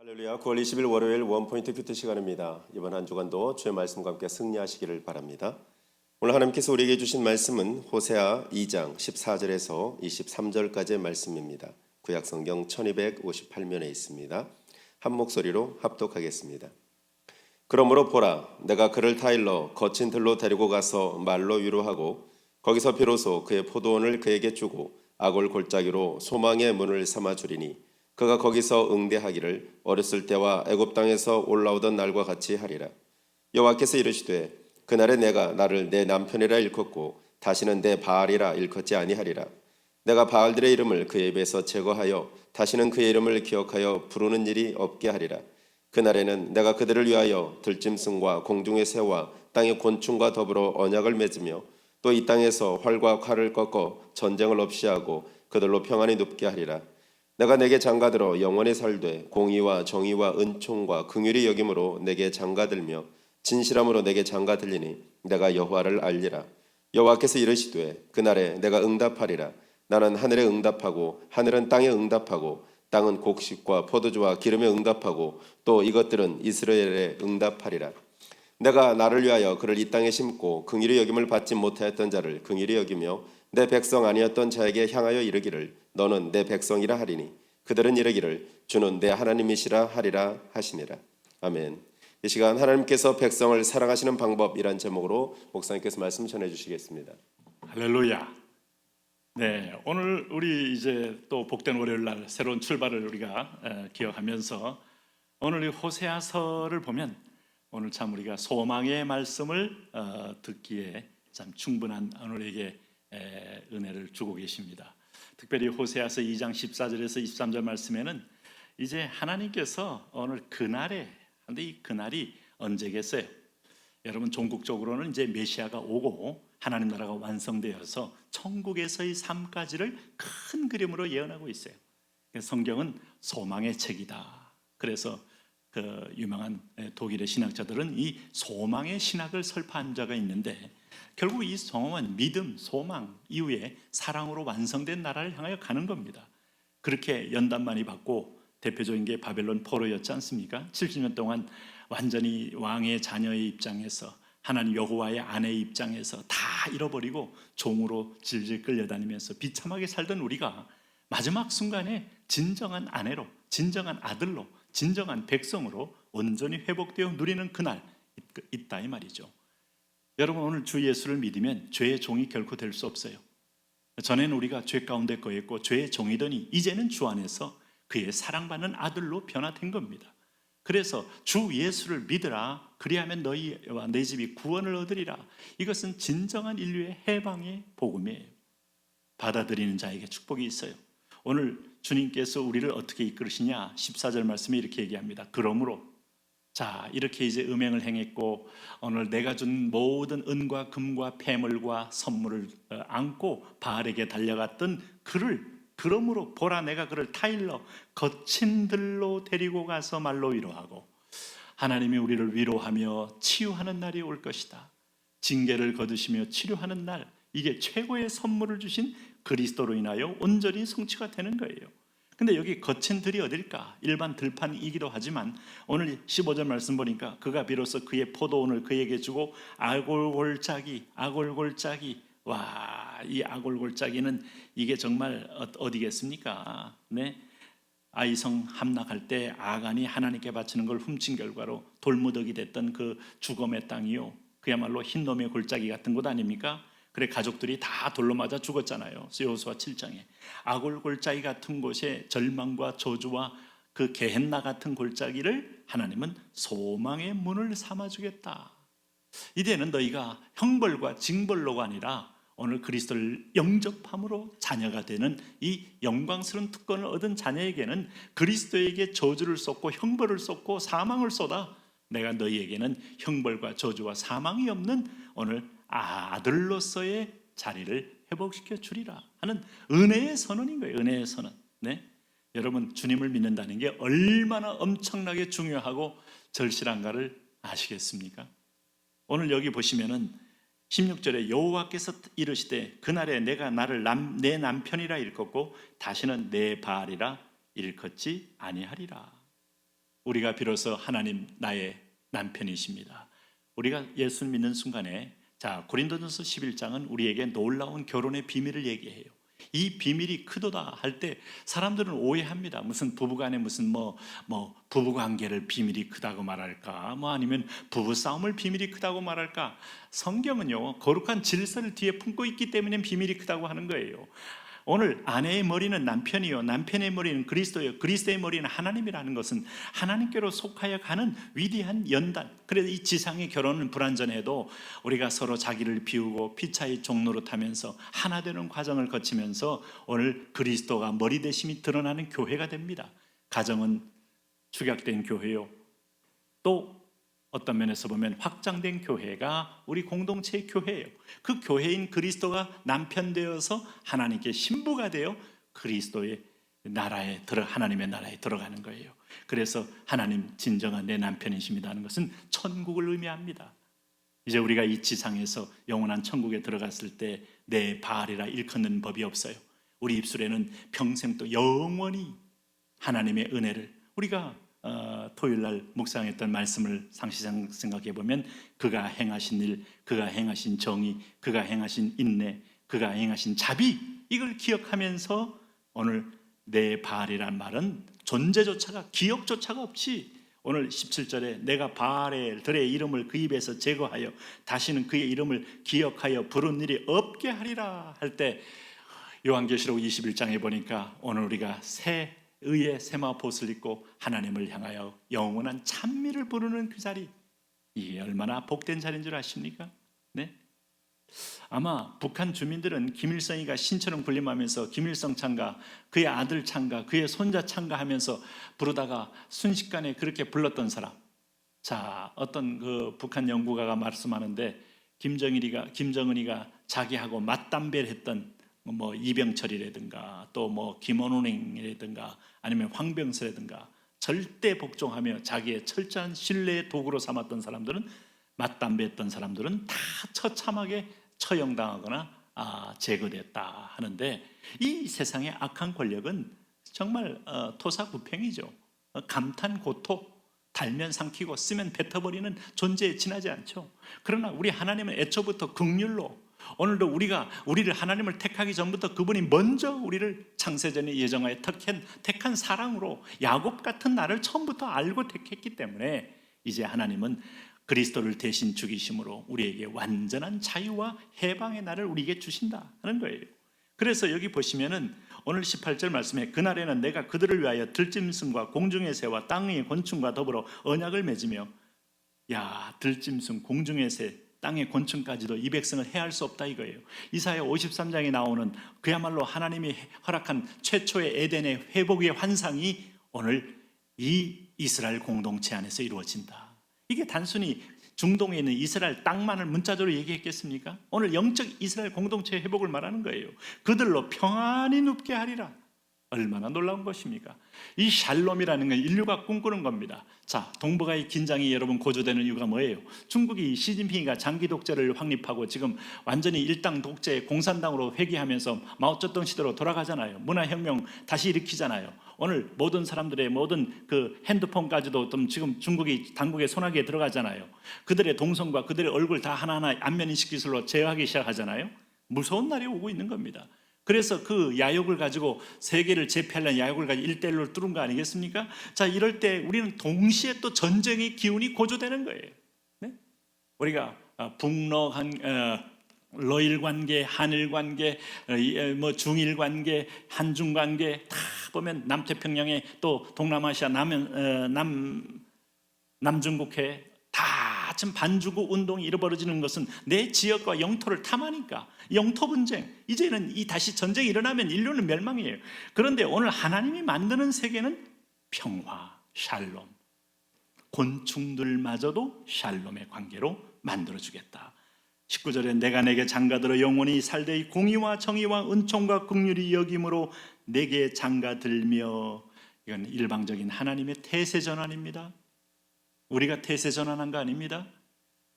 할렐루야. 9월 20일 월요일 원포인트 큐티 시간입니다. 이번 한 주간도 주의 말씀과 함께 승리하시기를 바랍니다. 오늘 하나님께서 우리에게 주신 말씀은 호세아 2장 14절에서 23절까지의 말씀입니다. 구약 성경 1258면에 있습니다. 한 목소리로 합독하겠습니다. 그러므로 보라, 내가 그를 타일러 거친 들로 데리고 가서 말로 위로하고 거기서 비로소 그의 포도원을 그에게 주고 아골 골짜기로 소망의 문을 삼아 주리니 그가 거기서 응대하기를 어렸을 때와 애굽 땅에서 올라오던 날과 같이 하리라. 여호와께서 이르시되 그날에 내가 나를 내 남편이라 일컫고 다시는 내 바알이라 일컫지 아니하리라. 내가 바알들의 이름을 그의 입에서 제거하여 다시는 그의 이름을 기억하여 부르는 일이 없게 하리라. 그날에는 내가 그들을 위하여 들짐승과 공중의 새와 땅의 곤충과 더불어 언약을 맺으며 또 이 땅에서 활과 칼을 꺾어 전쟁을 없이 하고 그들로 평안히 눕게 하리라. 내가 내게 장가들어 영원히 살되 공의와 정의와 은총과 긍휼이 여김으로 내게 장가들며 진실함으로 내게 장가들리니 내가 여호와를 알리라. 여호와께서 이르시되 그날에 내가 응답하리라. 나는 하늘에 응답하고 하늘은 땅에 응답하고 땅은 곡식과 포도주와 기름에 응답하고 또 이것들은 이스라엘에 응답하리라. 내가 나를 위하여 그를 이 땅에 심고 긍휼히 여김을 받지 못하였던 자를 긍휼히 여기며 내 백성 아니었던 자에게 향하여 이르기를 너는 내 백성이라 하리니 그들은 이르기를 주는 내 하나님이시라 하리라 하시니라. 아멘. 이 시간 하나님께서 백성을 사랑하시는 방법이란 제목으로 목사님께서 말씀 전해 주시겠습니다. 할렐루야. 네, 오늘 우리 이제 또 복된 월요일 날 새로운 출발을 우리가 기억하면서 오늘 이 호세아서를 보면 오늘 참 우리가 소망의 말씀을 듣기에 참 충분한 오늘에게 은혜를 주고 계십니다. 특별히 호세아서 2장 14절에서 23절 말씀에는 이제 하나님께서 오늘 그날에, 근데 이 그날이 언제겠어요? 여러분, 종국적으로는 이제 메시아가 오고 하나님 나라가 완성되어서 천국에서의 삶까지를 큰 그림으로 예언하고 있어요. 성경은 소망의 책이다. 그래서 그 유명한 독일의 신학자들은 이 소망의 신학을 설파한 자가 있는데 결국 이 소망은 믿음, 소망 이후에 사랑으로 완성된 나라를 향하여 가는 겁니다. 그렇게 연단 많이 받고 대표적인 게 바벨론 포로였지 않습니까? 70년 동안 완전히 왕의 자녀의 입장에서 하나님 여호와의 아내의 입장에서 다 잃어버리고 종으로 질질 끌려다니면서 비참하게 살던 우리가 마지막 순간에 진정한 아내로, 진정한 아들로, 진정한 백성으로 온전히 회복되어 누리는 그날 있다 이 말이죠. 여러분, 오늘 주 예수를 믿으면 죄의 종이 결코 될 수 없어요. 전에는 우리가 죄 가운데 거했고 죄의 종이더니 이제는 주 안에서 그의 사랑받는 아들로 변화된 겁니다. 그래서 주 예수를 믿으라. 그리하면 너희와 내 집이 구원을 얻으리라. 이것은 진정한 인류의 해방의 복음이에요. 받아들이는 자에게 축복이 있어요. 오늘 주님께서 우리를 어떻게 이끌으시냐? 14절 말씀에 이렇게 얘기합니다. 그러므로 자, 이렇게 이제 음행을 행했고 오늘 내가 준 모든 은과 금과 폐물과 선물을 안고 바알에게 달려갔던 그를, 그러므로 보라, 내가 그를 타일러 거친 들로 데리고 가서 말로 위로하고, 하나님이 우리를 위로하며 치유하는 날이 올 것이다. 징계를 거두시며 치료하는 날, 이게 최고의 선물을 주신 그리스도로 인하여 온전히 성취가 되는 거예요. 근데 여기 거친 들이 어딜까? 일반 들판이기도 하지만 오늘 15절 말씀 보니까 그가 비로소 그의 포도원을 그에게 주고 아골골짜기, 와, 이 아골골짜기는 이게 정말 어디겠습니까? 네, 아이성 함락할 때 아간이 하나님께 바치는 걸 훔친 결과로 돌무더기 됐던 그 죽음의 땅이요, 그야말로 흰놈의 골짜기 같은 곳 아닙니까? 그래 가족들이 다 돌로 맞아 죽었잖아요. 여호수아 7장에 아골 골짜기 같은 곳에 절망과 저주와 그 게헨나 같은 골짜기를 하나님은 소망의 문을 삼아주겠다. 이제는 너희가 형벌과 징벌로가 아니라 오늘 그리스도를 영접함으로 자녀가 되는 이 영광스러운 특권을 얻은 자녀에게는 그리스도에게 저주를 쏟고 형벌을 쏟고 사망을 쏟아 내가 너희에게는 형벌과 저주와 사망이 없는 오늘 아들로서의 자리를 회복시켜 주리라 하는 은혜의 선언인 거예요. 은혜의 선언. 네? 여러분, 주님을 믿는다는 게 얼마나 엄청나게 중요하고 절실한가를 아시겠습니까? 오늘 여기 보시면은 16절에 여호와께서 이르시되 그날에 내가 나를 내 남편이라 일컫고 다시는 내 바알이라 일컫지 아니하리라. 우리가 비로소 하나님 나의 남편이십니다. 우리가 예수 믿는 순간에 자 고린도전서 11장은 우리에게 놀라운 결혼의 비밀을 얘기해요. 이 비밀이 크도다 할 때 사람들은 오해합니다. 무슨 부부간에 무슨 부부 관계를 비밀이 크다고 말할까? 아니면 부부 싸움을 비밀이 크다고 말할까? 성경은요 거룩한 질서를 뒤에 품고 있기 때문에 비밀이 크다고 하는 거예요. 오늘 아내의 머리는 남편이요, 남편의 머리는 그리스도요, 그리스도의 머리는 하나님이라는 것은 하나님께로 속하여 가는 위대한 연단. 그래서 이 지상의 결혼은 불완전해도 우리가 서로 자기를 비우고 피차의 종로로 타면서 하나 되는 과정을 거치면서 오늘 그리스도가 머리 되심이 드러나는 교회가 됩니다. 가정은 축약된 교회요, 또 어떤 면에서 보면 확장된 교회가 우리 공동체의 교회예요. 그 교회인 그리스도가 남편 되어서 하나님께 신부가 되어 그리스도의 나라에 하나님의 나라에 들어가는 거예요. 그래서 하나님 진정한 내 남편이십니다 하는 것은 천국을 의미합니다. 이제 우리가 이 지상에서 영원한 천국에 들어갔을 때 내 바알이라 일컫는 법이 없어요. 우리 입술에는 평생 또 영원히 하나님의 은혜를, 우리가 토요일날 묵상했던 말씀을 상시 생각해 보면 그가 행하신 일, 그가 행하신 정의, 그가 행하신 인내, 그가 행하신 자비, 이걸 기억하면서 오늘 내 바알이란 말은 존재조차가, 기억조차가 없이 오늘 17절에 내가 바알의 이름을 그 입에서 제거하여 다시는 그의 이름을 기억하여 부른 일이 없게 하리라 할 때, 요한계시록 21장에 보니까 오늘 우리가 새 의의 세마포옷을 입고 하나님을 향하여 영원한 찬미를 부르는 그 자리, 이게 얼마나 복된 자리인 줄 아십니까? 네? 아마 북한 주민들은 김일성이가 신처럼 군림하면서 김일성 찬가, 그의 아들 찬가, 그의 손자 찬가 하면서 부르다가 순식간에 그렇게 불렀던 사람. 자, 어떤 그 북한 연구가가 말씀하는데 김정은이가 자기하고 맞담배를 했던 이병철이라든가 또 김원웅이라든가 아니면 황병서라든가 절대 복종하며 자기의 철저한 신뢰의 도구로 삼았던 사람들은, 맞담배했던 사람들은 다 처참하게 처형당하거나 제거됐다 하는데, 이 세상의 악한 권력은 정말 토사구팽이죠. 감탄고토, 달면 삼키고 쓰면 뱉어버리는 존재에 지나지 않죠. 그러나 우리 하나님은 애초부터 긍휼로, 오늘도 우리를 하나님을 택하기 전부터 그분이 먼저 우리를 창세전에 예정하여 택한 사랑으로 야곱 같은 나를 처음부터 알고 택했기 때문에 이제 하나님은 그리스도를 대신 죽이심으로 우리에게 완전한 자유와 해방의 날을 우리에게 주신다 하는 거예요. 그래서 여기 보시면은 오늘 18절 말씀에 그날에는 내가 그들을 위하여 들짐승과 공중의 새와 땅의 곤충과 더불어 언약을 맺으며, 들짐승, 공중의 새, 땅의 곤충까지도 이 백성을 해할 수 없다 이거예요. 이사야 53장에 나오는 그야말로 하나님이 허락한 최초의 에덴의 회복의 환상이 오늘 이 이스라엘 공동체 안에서 이루어진다. 이게 단순히 중동에 있는 이스라엘 땅만을 문자적으로 얘기했겠습니까? 오늘 영적 이스라엘 공동체의 회복을 말하는 거예요. 그들로 평안히 눕게 하리라. 얼마나 놀라운 것입니까? 이 샬롬이라는 건 인류가 꿈꾸는 겁니다. 자, 동북아의 긴장이 여러분 고조되는 이유가 뭐예요? 중국이 시진핑이가 장기 독재를 확립하고 지금 완전히 일당 독재 공산당으로 회귀하면서 마오쩌둥 시대로 돌아가잖아요. 문화혁명 다시 일으키잖아요. 오늘 모든 사람들의 모든 그 핸드폰까지도 지금 중국이 당국의 손아귀에 들어가잖아요. 그들의 동선과 그들의 얼굴 다 하나하나 안면인식 기술로 제어하기 시작하잖아요. 무서운 날이 오고 있는 겁니다. 그래서 그 야욕을 가지고 세계를 제패하려는 야욕을 가지고 1대1로 뚫은 거 아니겠습니까? 자, 이럴 때 우리는 동시에 또 전쟁의 기운이 고조되는 거예요. 네? 우리가 북러 러일 관계, 한일 관계, 중일 관계, 한중 관계 다 보면 남태평양에 또 동남아시아 남중국해 다 지금 반주고 운동이 이루어지는 것은 내 지역과 영토를 탐하니까 영토 분쟁, 이제는 다시 전쟁이 일어나면 인류는 멸망이에요. 그런데 오늘 하나님이 만드는 세계는 평화, 샬롬, 곤충들마저도 샬롬의 관계로 만들어주겠다. 19절에 내가 내게 장가들어 영원히 살되 공의와 정의와 은총과 긍휼이 여김으로 내게 장가들며, 이건 일방적인 하나님의 태세 전환입니다. 우리가 태세 전환한 거 아닙니다.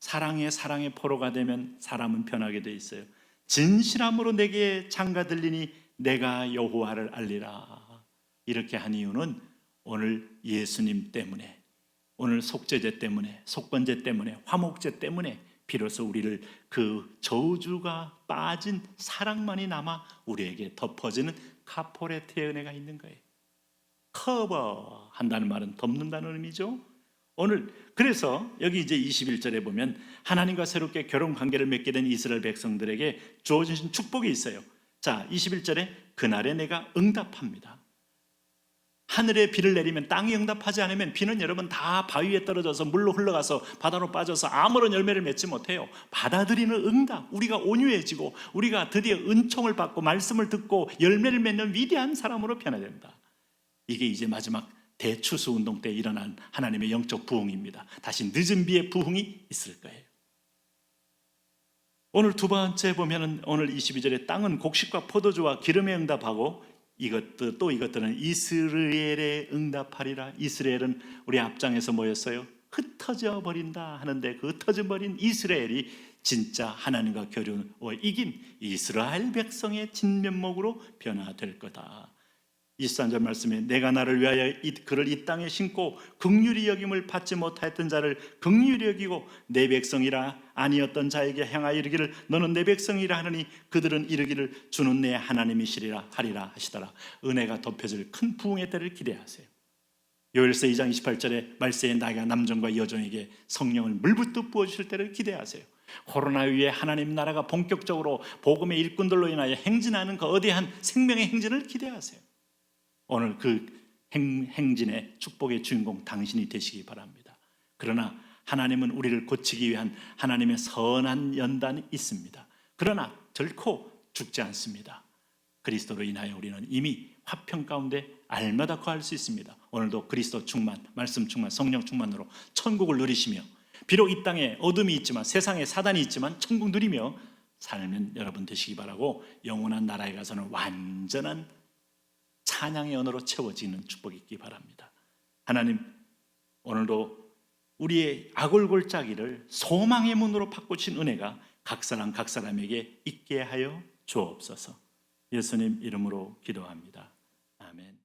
사랑의 포로가 되면 사람은 변하게 돼 있어요. 진실함으로 내게 장가들리니 내가 여호와를 알리라. 이렇게 한 이유는 오늘 예수님 때문에 오늘 속죄제 때문에, 속건제 때문에, 화목제 때문에 비로소 우리를 그 저주가 빠진 사랑만이 남아 우리에게 덮어지는 카포레트의 은혜가 있는 거예요. 커버한다는 말은 덮는다는 의미죠. 오늘 그래서 여기 이제 21절에 보면 하나님과 새롭게 결혼 관계를 맺게 된 이스라엘 백성들에게 주어진 축복이 있어요. 자, 21절에 그날에 내가 응답합니다. 하늘에 비를 내리면 땅이 응답하지 않으면 비는 여러분 다 바위에 떨어져서 물로 흘러가서 바다로 빠져서 아무런 열매를 맺지 못해요. 받아들이는 응답, 우리가 온유해지고 우리가 드디어 은총을 받고 말씀을 듣고 열매를 맺는 위대한 사람으로 변화된다. 이게 이제 마지막 대추수 운동 때 일어난 하나님의 영적 부흥입니다. 다시 늦은 비의 부흥이 있을 거예요. 오늘 두 번째 보면은 오늘 22절에 땅은 곡식과 포도주와 기름에 응답하고 이것들은 이스라엘에 응답하리라. 이스라엘은 우리 앞장에서 뭐였어요? 흩어져 버린다 하는데 그 흩어져 버린 이스라엘이 진짜 하나님과 겨루어 이긴 이스라엘 백성의 진면목으로 변화될 거다. 23절 말씀에 내가 나를 위하여 그를 이 땅에 심고 긍휼히 여김을 받지 못하였던 자를 긍휼히 여기고 내 백성이라 아니었던 자에게 향하여 이르기를 너는 내 백성이라 하느니 그들은 이르기를 주는 내 하나님이시리라 하리라 하시더라. 은혜가 덮여질 큰 부흥의 때를 기대하세요. 요엘서 2장 28절에 말세에 나가 남종과 여종에게 성령을 물붓듯 부어주실 때를 기대하세요. 코로나 위에 하나님 나라가 본격적으로 복음의 일꾼들로 인하여 행진하는 그 거대한 생명의 행진을 기대하세요. 오늘 그 행진의 축복의 주인공 당신이 되시기 바랍니다. 그러나 하나님은 우리를 고치기 위한 하나님의 선한 연단이 있습니다. 그러나 결코 죽지 않습니다. 그리스도로 인하여 우리는 이미 화평 가운데 알마다 거할 수 있습니다. 오늘도 그리스도 충만, 말씀 충만, 성령 충만으로 천국을 누리시며 비록 이 땅에 어둠이 있지만 세상에 사단이 있지만 천국 누리며 살면 여러분 되시기 바라고 영원한 나라에 가서는 완전한 찬양의 언어로 채워지는 축복이 있기 바랍니다. 하나님 오늘도 우리의 아골골짜기를 소망의 문으로 바꾸신 은혜가 각 사람에게 있게 하여 주옵소서. 예수님 이름으로 기도합니다. 아멘.